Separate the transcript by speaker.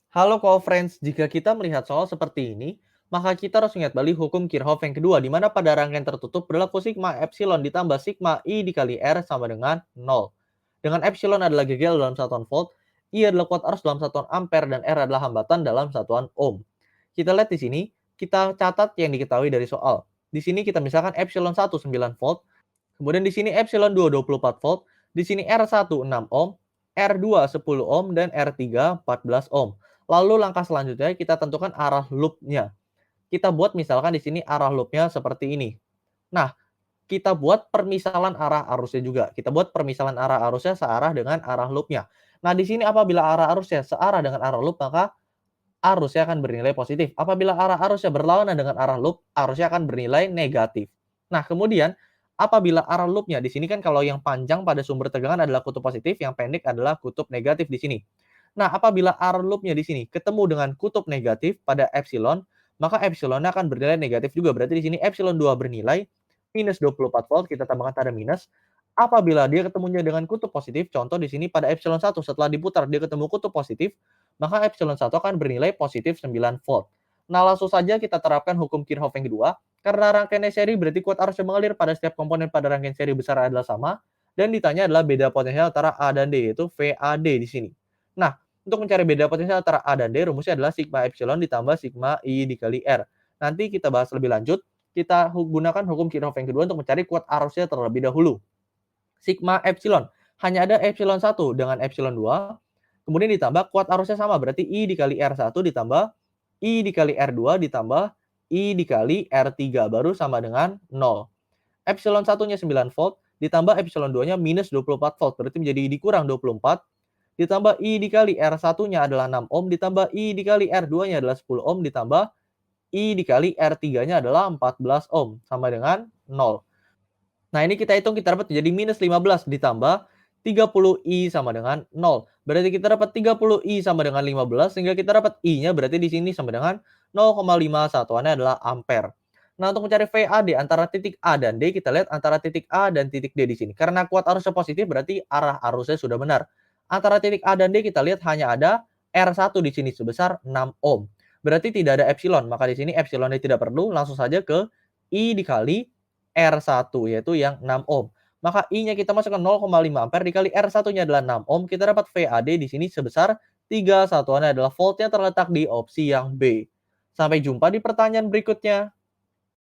Speaker 1: Halo co-friends, jika kita melihat soal seperti ini, maka kita harus ingat balik hukum Kirchhoff yang kedua, di mana pada rangkaian tertutup berlaku sigma epsilon ditambah sigma I dikali R sama dengan 0. Dengan epsilon adalah gegel dalam satuan volt, I adalah kuat arus dalam satuan ampere, dan R adalah hambatan dalam satuan ohm. Kita lihat di sini, kita catat yang diketahui dari soal. Di sini kita misalkan epsilon 1 9 volt, kemudian di sini epsilon 2 24 volt, di sini R1 6 ohm, R2 10 ohm, dan R3 14 ohm. Lalu langkah selanjutnya kita tentukan arah loopnya. Kita buat misalkan di sini arah loopnya seperti ini. Nah, kita buat permisalan arah arusnya juga. Kita buat permisalan arah arusnya searah dengan arah loopnya. Nah, di sini apabila arah arusnya searah dengan arah loop, maka arusnya akan bernilai positif. Apabila arah arusnya berlawanan dengan arah loop, arusnya akan bernilai negatif. Nah, kemudian apabila arah loopnya di sini kan kalau yang panjang pada sumber tegangan adalah kutub positif, yang pendek adalah kutub negatif di sini. Nah, apabila arah loopnya di sini ketemu dengan kutub negatif pada epsilon, maka epsilonnya akan bernilai negatif juga. Berarti di sini epsilon 2 bernilai minus 24 volt, kita tambahkan tanda minus. Apabila dia ketemunya dengan kutub positif, contoh di sini pada epsilon 1 setelah diputar dia ketemu kutub positif, maka epsilon 1 akan bernilai positif 9 volt. Nah, langsung saja kita terapkan hukum Kirchhoff yang kedua. Karena rangkaian seri berarti kuat arus yang mengalir pada setiap komponen pada rangkaian seri besar adalah sama. Dan ditanya adalah beda potensial antara A dan D, yaitu VAD di sini. Nah, untuk mencari beda potensial antara A dan D, rumusnya adalah sigma epsilon ditambah sigma I dikali R. Nanti kita bahas lebih lanjut. Kita gunakan hukum Kirchhoff yang kedua untuk mencari kuat arusnya terlebih dahulu. Sigma epsilon, hanya ada epsilon 1 dengan epsilon 2, kemudian ditambah kuat arusnya sama, berarti I dikali R1 ditambah I dikali R2 ditambah I dikali R3, baru sama dengan 0. Epsilon 1-nya 9 volt, ditambah epsilon 2-nya minus 24 volt, berarti menjadi I dikurang 24, ditambah I dikali R1-nya adalah 6 ohm, ditambah I dikali R2-nya adalah 10 ohm, ditambah I dikali R3-nya adalah 14 ohm, sama dengan 0. Nah, ini kita hitung, kita dapat jadi minus 15 ditambah 30I sama dengan 0. Berarti kita dapat 30I sama dengan 15, sehingga kita dapat I-nya berarti di sini sama dengan 0,5, satuannya adalah ampere. Nah, untuk mencari VAD antara titik A dan D, kita lihat antara titik A dan titik D di sini. Karena kuat arusnya positif, berarti arah arusnya sudah benar. Antara titik A dan D kita lihat hanya ada R1 di sini sebesar 6 ohm. Berarti tidak ada epsilon, maka di sini epsilonnya tidak perlu, langsung saja ke I dikali R1, yaitu yang 6 ohm. Maka I-nya kita masukkan 0,5 ampere dikali R1-nya adalah 6 ohm, kita dapat VAD di sini sebesar 3, satuannya adalah voltnya terletak di opsi yang B. Sampai jumpa di pertanyaan berikutnya.